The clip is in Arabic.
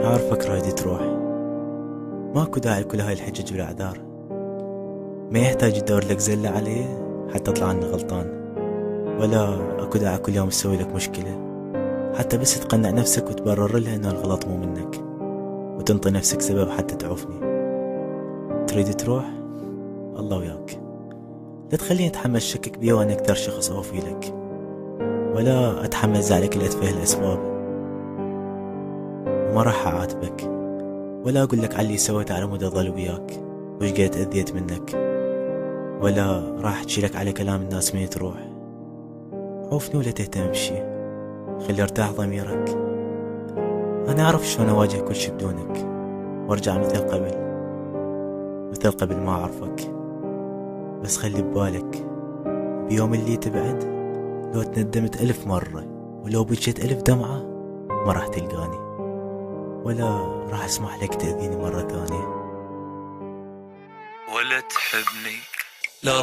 عارفك رايد تروح، ماكو داعي لكل هاي الحجج والاعذار. ما يحتاج تدور لك زلة عليه حتى تطلع عني غلطان، ولا اكو داعي كل يوم تسوي لك مشكلة حتى بس تقنع نفسك وتبرر لها ان الغلط مو منك، وتنطي نفسك سبب حتى تعوفني. تريد تروح؟ الله وياك. لا تخليني اتحمل شكك بيه وانا اكثر شخص اوفي لك، ولا اتحمل زعلك لاتفه الاسباب. وما راح اعاتبك ولا اقول لك على اللي سويته على مود اظل وياك وش قد اذيت منك، ولا راح احكي لك على كلام الناس من تروح. عوفني ولا تهتم بشي، خلي يرتاح ضميرك. انا اعرف شلون اواجه كل شي بدونك وارجع مثل قبل ما اعرفك. بس خلي ببالك بيوم اللي تبعد، لو تندمت 1000 مرة ولو بجيت 1000 دمعة، ما راح تلقاني ولا راح اسمح لك تأذيني مرة ثانية. ولا تحبني